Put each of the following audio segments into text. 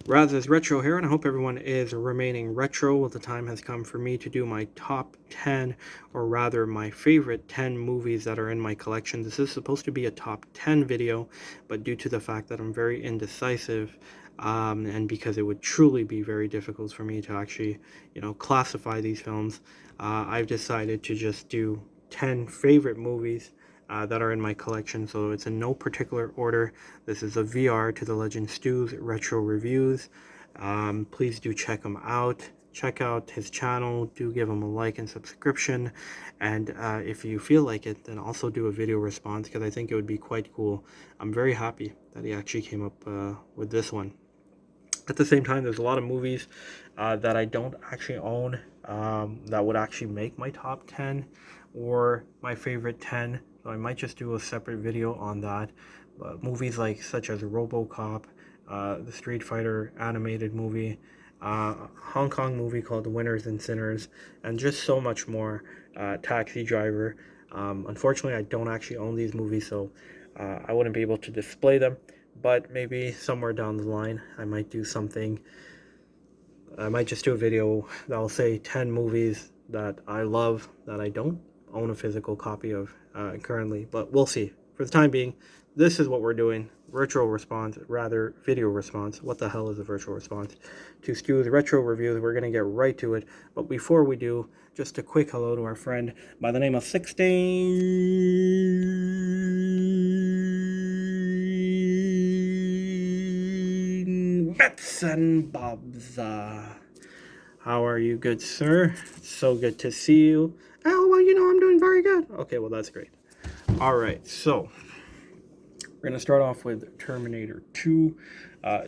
Raz is Retro here, and I hope everyone is remaining retro. Well, the time has come for me to do my top 10, or rather my favorite 10 movies that are in my collection. This is supposed to be a top 10 video, but due to the fact that I'm very indecisive, and because it would truly be very difficult for me to actually, classify these films, I've decided to just do 10 favorite movies that are in my collection. So it's in no particular order. This is a VR to the Legend Stu's retro reviews. Please do check him out. Check out his channel. Do give him a like and subscription. And if you feel like it, then also do a video response because I think it would be quite cool. I'm very happy that he actually came up with this one. At the same time, there's a lot of movies that I don't actually own that would actually make my top 10 or my favorite 10. So I might just do a separate video on that. Movies like such as RoboCop, the Street Fighter animated movie, Hong Kong movie called Winners and Sinners, and just so much more. Taxi Driver. Unfortunately, I don't actually own these movies, so I wouldn't be able to display them, but maybe somewhere down the line I might do something. I might just do a video that will say 10 movies that I love that I don't own a physical copy of currently, but we'll see. For the time being, this is what we're doing. Virtual response, rather video response. What the hell is a virtual response? To Stu's retro reviews, we're going to get right to it. But before we do, just a quick hello to our friend by the name of 16 Bets and Bobs. How are you, good sir? It's so good to see you. Oh, well, I'm doing very good. Okay, well, that's great. All right, so we're going to start off with Terminator 2.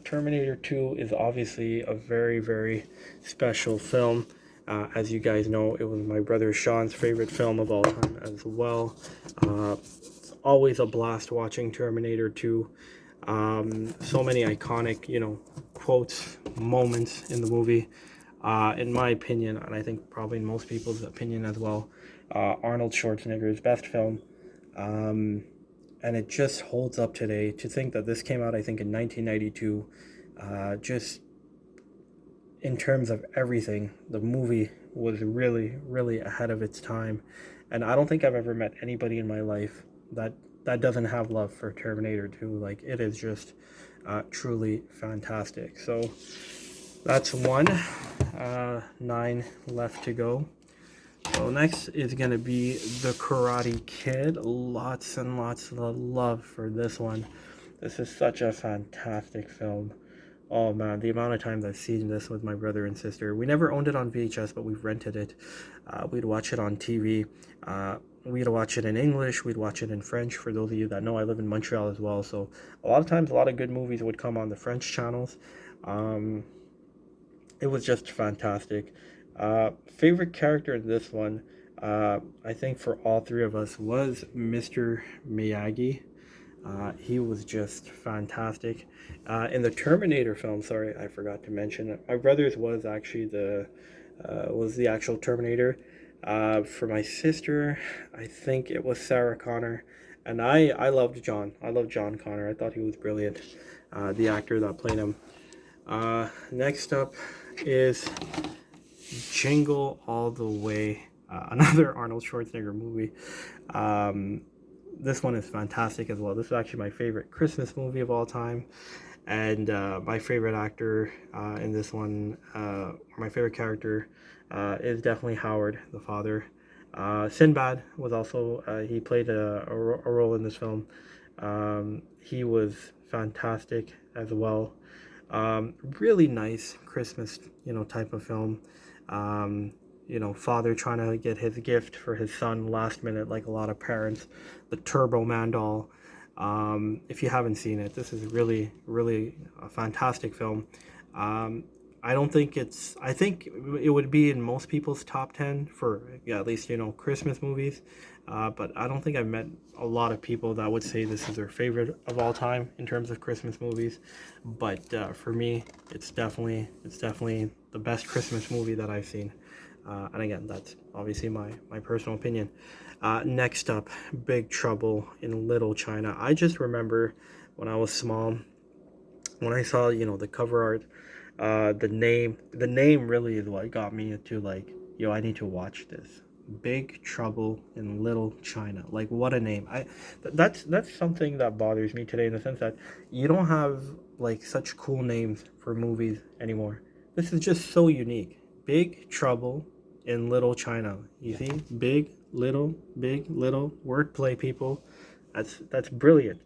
Terminator 2 is obviously a very, very special film. As you guys know, it was my brother Sean's favorite film of all time as well. Always a blast watching Terminator 2. So many iconic, quotes, moments in the movie. In my opinion, and I think probably in most people's opinion as well, Arnold Schwarzenegger's best film. And it just holds up today. To think that this came out, I think, in 1992, just in terms of everything, the movie was really, really ahead of its time. And I don't think I've ever met anybody in my life that doesn't have love for Terminator 2. Like, it is just truly fantastic. So that's one. 9 left to go. So next is going to be The Karate Kid. Lots and lots of love for this one. This is such a fantastic film. Oh man, the amount of times I've seen this with my brother and sister. We never owned it on VHS, but we've rented it. We'd watch it on TV. We'd watch it in English. We'd watch it in French. For those of you that know, I live in Montreal as well. So a lot of times, a lot of good movies would come on the French channels. It was just fantastic. Favorite character in this one, I think for all three of us, was Mr. Miyagi. He was just fantastic. In the Terminator film, sorry, I forgot to mention it. My brother's was actually was the actual Terminator. For my sister, I think it was Sarah Connor, and I loved John. I loved John Connor. I thought he was brilliant. The actor that played him. Next up is Jingle All the Way, another Arnold Schwarzenegger movie. This one is fantastic as well. This is actually my favorite Christmas movie of all time. And my favorite actor in this one, my favorite character, is definitely Howard, the father. Sinbad was also, he played a role in this film. He was fantastic as well. Really nice Christmas, type of film. Father trying to get his gift for his son last minute, like a lot of parents. The Turbo Man doll. If you haven't seen it, this is really, really a fantastic film. I don't think I think it would be in most people's top 10 for, yeah, at least, Christmas movies. But I don't think I've met a lot of people that would say this is their favorite of all time in terms of Christmas movies. But for me, it's definitely the best Christmas movie that I've seen. And again, that's obviously my personal opinion. Next up, Big Trouble in Little China. I just remember when I was small, When I saw, the cover art, the name really is what got me to like, yo, I need to watch this. Big Trouble in Little China. Like, what a name. That's something that bothers me today, in the sense that you don't have like such cool names for movies anymore. This is just so unique. Big Trouble in Little China. You see? Big, little wordplay, people. That's brilliant.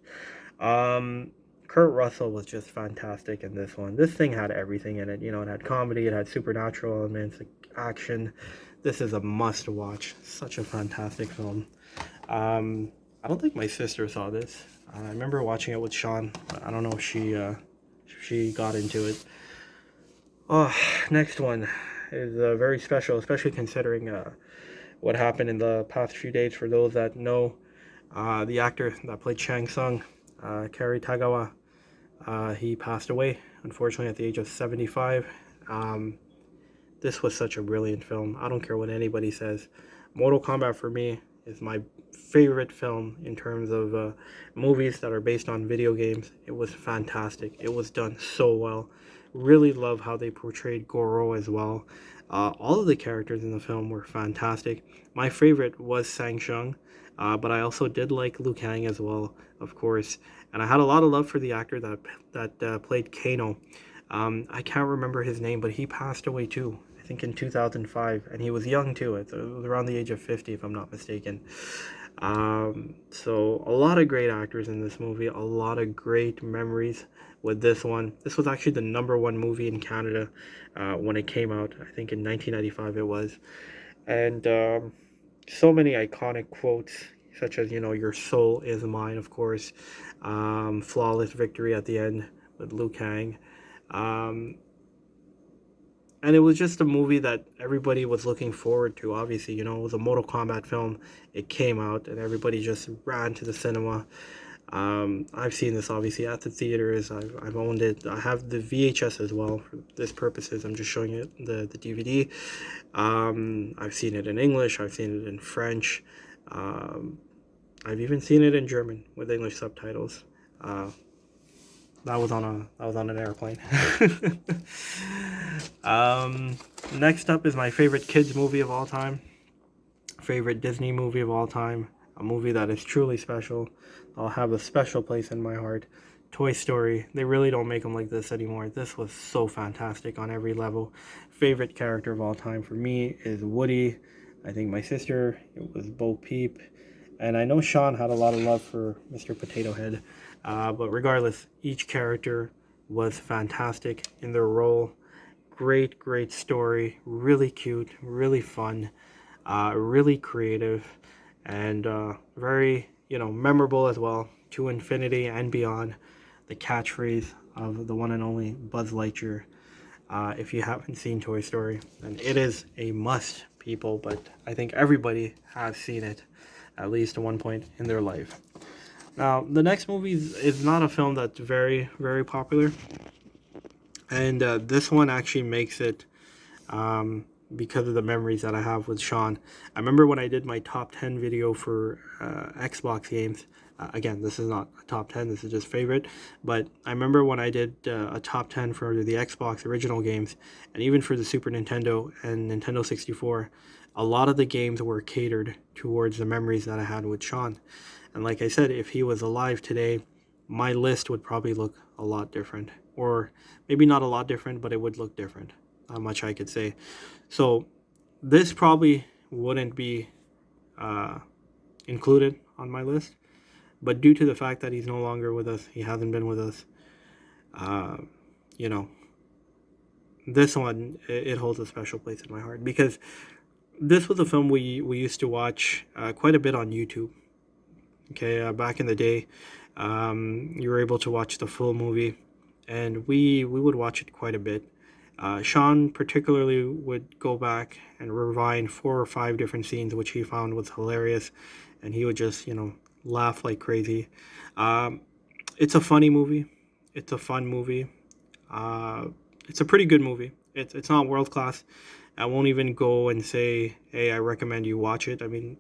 Um, Kurt Russell was just fantastic in this one. This thing had everything in it. It had comedy, it had supernatural elements, like action. This is a must watch. Such a fantastic film. I don't think my sister saw this. I remember watching it with Sean, but I don't know if she got into it. Oh, next one is very special, especially considering what happened in the past few days. For those that know, the actor that played Shang Tsung, Kerry Tagawa, he passed away, unfortunately, at the age of 75. Um, this was such a brilliant film. I don't care what anybody says. Mortal Kombat, for me, is my favorite film in terms of movies that are based on video games. It was fantastic. It was done so well. Really love how they portrayed Goro as well. All of the characters in the film were fantastic. My favorite was Sang Sheng, but I also did like Liu Kang as well, of course. And I had a lot of love for the actor that played Kano. I can't remember his name, but he passed away too. I think in 2005, and he was young too. It was around the age of 50, if I'm not mistaken. So a lot of great actors in this movie, a lot of great memories with this one. This was actually the number one movie in Canada when it came out. I think in 1995 it was, and so many iconic quotes, such as "Your soul is mine," of course. Flawless victory at the end with Liu Kang. Um, and it was just a movie that everybody was looking forward to. Obviously, it was a Mortal Kombat film. It came out, and everybody just ran to the cinema. I've seen this obviously at the theaters. I've owned it. I have the VHS as well for this purposes. I'm just showing it the DVD. I've seen it in English. I've seen it in French. Um, I've even seen it in German with English subtitles. Uh, that was on an airplane. um, Next up is my favorite kids movie of all time, favorite Disney movie of all time, a movie that is truly special. I'll have a special place in my heart. Toy Story. They really don't make them like this anymore. This was so fantastic on every level. Favorite character of all time for me is Woody. I think my sister, it was Bo Peep. And I know Sean had a lot of love for Mr. Potato Head. But regardless, each character was fantastic in their role. Great, great story. Really cute, really fun, really creative, and very, memorable as well. To infinity and beyond. The catchphrase of the one and only Buzz Lightyear. If you haven't seen Toy Story, then it is a must, people. But I think everybody has seen it at least at one point in their life. Now, the next movie is not a film that's very, very popular, and this one actually makes it um, because of the memories that I have with Sean. I remember when I did my top 10 video for Xbox games. Again, this is not a top 10, this is just favorite. But I remember when I did a top 10 for the Xbox original games, and even for the Super Nintendo and Nintendo 64, a lot of the games were catered towards the memories that I had with Sean. And like I said, if he was alive today, my list would probably look a lot different. Or maybe not a lot different, but it would look different. Not much I could say. So this probably wouldn't be uh, included on my list. But due to the fact that he's no longer with us, he hasn't been with us, uh, you know, this one, it holds a special place in my heart. Because this was a film we used to watch quite a bit on YouTube. Okay, back in the day, you were able to watch the full movie, and we would watch it quite a bit. Sean particularly would go back and rewind 4 or 5 different scenes, which he found was hilarious, and he would just, laugh like crazy. Um, it's a funny movie. It's a fun movie. Uh, it's a pretty good movie. It's not world class. I won't even go and say, hey, I recommend you watch it. I mean,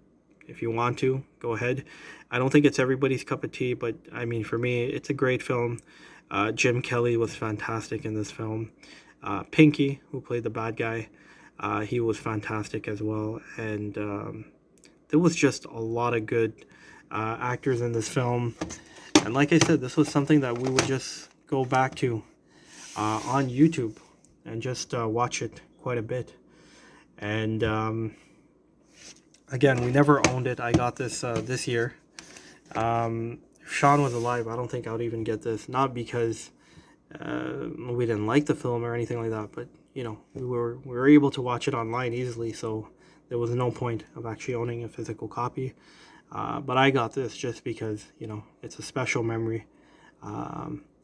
if you want to, go ahead. I don't think it's everybody's cup of tea, but I mean, for me, it's a great film. Jim Kelly was fantastic in this film. Pinky, who played the bad guy, he was fantastic as well. And there was just a lot of good actors in this film. And like I said, this was something that we would just go back to on YouTube and just watch it quite a bit. And again, we never owned it. I got this this year. If Sean was alive, I don't think I would even get this. Not because we didn't like the film or anything like that, but you know, we were able to watch it online easily, so there was no point of actually owning a physical copy. But I got this just because, you know, it's a special memory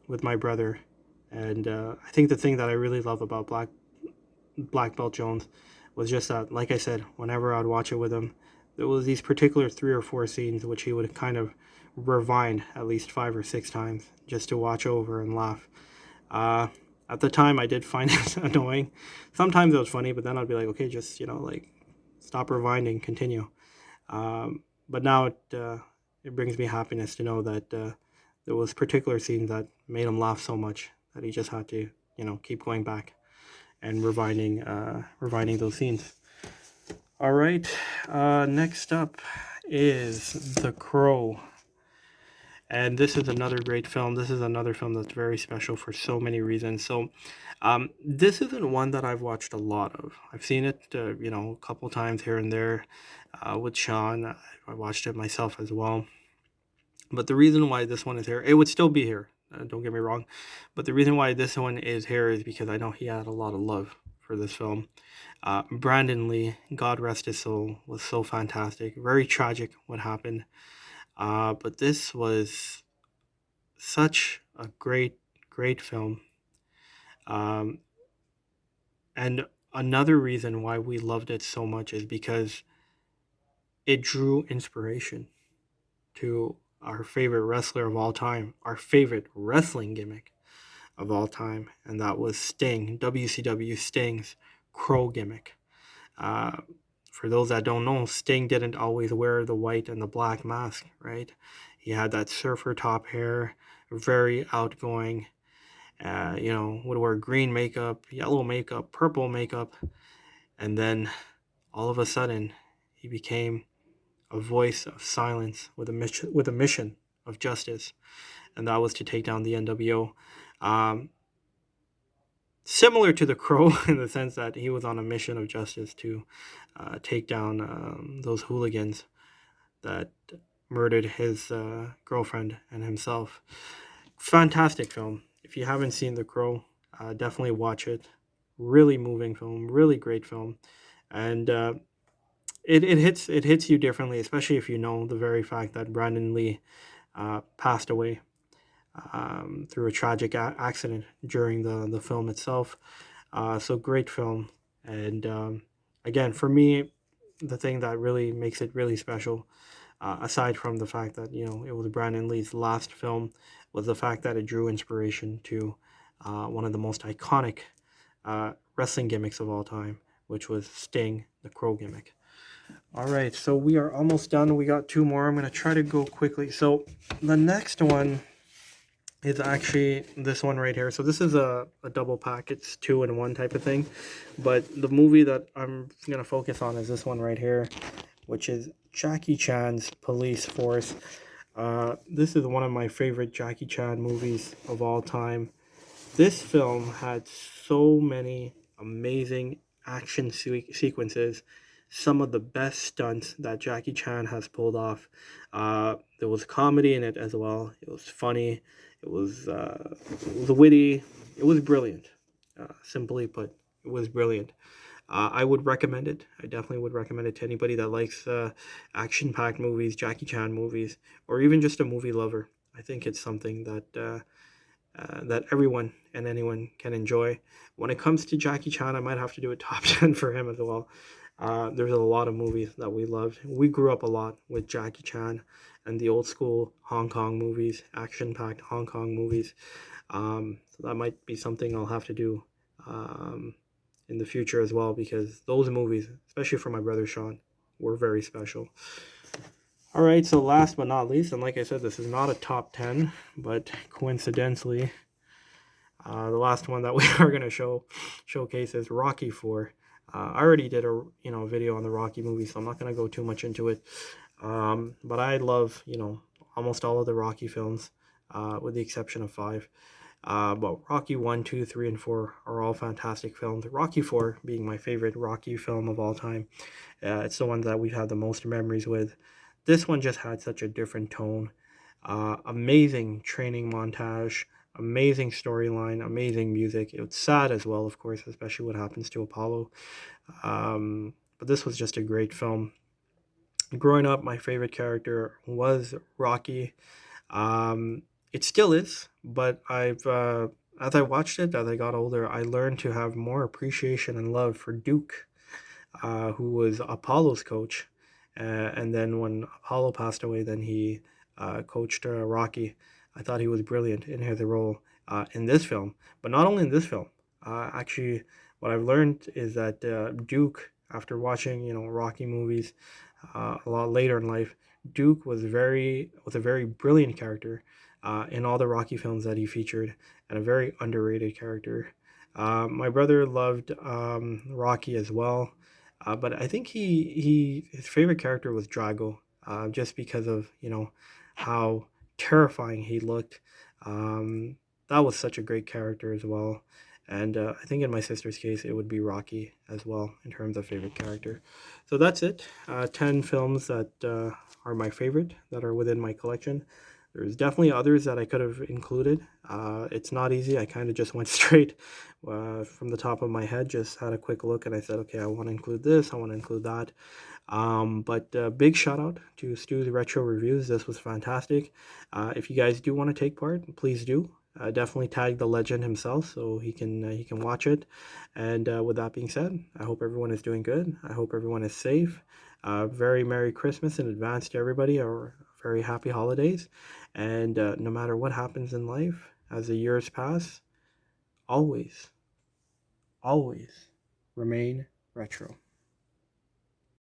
with my brother. And I think the thing that I really love about Black Belt Jones was just that, like I said, whenever I'd watch it with him, there was these particular 3 or 4 scenes which he would kind of rewind at least 5 or 6 times just to watch over and laugh. Uh, at the time, I did find it annoying. Sometimes it was funny, but then I'd be like, okay, just, you know, like, stop rewinding, continue. But now it brings me happiness to know that there was particular scenes that made him laugh so much that he just had to, you know, keep going back and rewinding those scenes. All right, next up is The Crow. And this is another great film. This is another film that's very special for so many reasons. So, this isn't one that I've watched a lot of. I've seen it, you know, a couple times here and there with Sean. I watched it myself as well. But the reason why this one is here, it would still be here. Don't get me wrong. But the reason why this one is here is because I know he had a lot of love for this film. Brandon Lee, God rest his soul, was so fantastic. Very tragic what happened. But this was such a great film. Um, and another reason why we loved it so much is because it drew inspiration to our favorite wrestler of all time, our favorite wrestling gimmick of all time, and that was Sting, WCW Sting's Crow gimmick. Uh, for those that don't know, Sting didn't always wear the white and the black mask, right? He had that surfer top hair, very outgoing. You know, would wear green makeup, yellow makeup, purple makeup, and then all of a sudden, he became a voice of silence with a mission of justice, and that was to take down the NWO. Um, Similar to the Crow in the sense that he was on a mission of justice to take down those hooligans that murdered his girlfriend and himself. Fantastic film. If you haven't seen The Crow, definitely watch it. Really moving film, really great film, and it hits you differently, especially if you know the very fact that Brandon Lee passed away through a tragic accident during the film itself. So great film, and again, for me, the thing that really makes it really special, aside from the fact that, you know, it was Brandon Lee's last film, was the fact that it drew inspiration to one of the most iconic wrestling gimmicks of all time, which was Sting, the Crow gimmick. All right, so we are almost done. We got 2 more. I'm going to try to go quickly. So the next one is actually this one right here. So this is a double pack. It's 2-in-1 type of thing. But the movie that I'm going to focus on is this one right here, which is Jackie Chan's Police Force. This is one of my favorite Jackie Chan movies of all time. This film had so many amazing action sequences, some of the best stunts that Jackie Chan has pulled off. There was comedy in it as well. It was funny. It was witty. It was brilliant. Simply put, it was brilliant. I would recommend it. I definitely would recommend it to anybody that likes action-packed movies, Jackie Chan movies, or even just a movie lover. I think it's something that everyone and anyone can enjoy. When it comes to Jackie Chan, I might have to do a top 10 for him as well. There's a lot of movies that we loved. We grew up a lot with Jackie Chan and the old school Hong Kong movies, action-packed Hong Kong movies. So that might be something I'll have to do in the future as well, because those movies, especially for my brother Sean, were very special. All right, so last but not least, and like I said, this is not a top 10, but coincidentally, The last one that we are going to showcase is Rocky 4. I already did a video on the Rocky movie, so I'm not going to go too much into it. But I love almost all of the Rocky films, with the exception of 5. But Rocky 1, 2, 3, and 4 are all fantastic films. Rocky 4 being my favorite Rocky film of all time. It's the one that we've had the most memories with. This one just had such a different tone. Amazing training montage, amazing storyline, amazing music. It was sad as well, of course, especially what happens to Apollo. But this was just a great film. Growing up, my favorite character was Rocky. Um, it still is, but as I watched it, as I got older, I learned to have more appreciation and love for Duke, who was Apollo's coach. And then when Apollo passed away, then he coached Rocky. I thought he was brilliant in his role in this film, but not only in this film. Actually, what I've learned is that Duke, after watching Rocky movies a lot later in life, Duke was a very brilliant character in all the Rocky films that he featured, and a very underrated character. My brother loved Rocky as well. But I think his favorite character was Drago, just because of how terrifying he looked. Um, that was such a great character as well, and I think in my sister's case it would be Rocky as well in terms of favorite character. So that's it. 10 films that are my favorite that are within my collection. There's definitely others that I could have included. It's not easy. I kind of just went straight from the top of my head, just had a quick look, and I said, okay, I want to include this, I want to include that. But big shout out to Stu's Retro Reviews. This was fantastic. If you guys do want to take part, please do. Definitely tag the legend himself so he can watch it. And with that being said, I hope everyone is doing good. I hope everyone is safe. Very Merry Christmas in advance to everybody, or very happy holidays. And no matter what happens in life, as the years pass, always, always remain retro.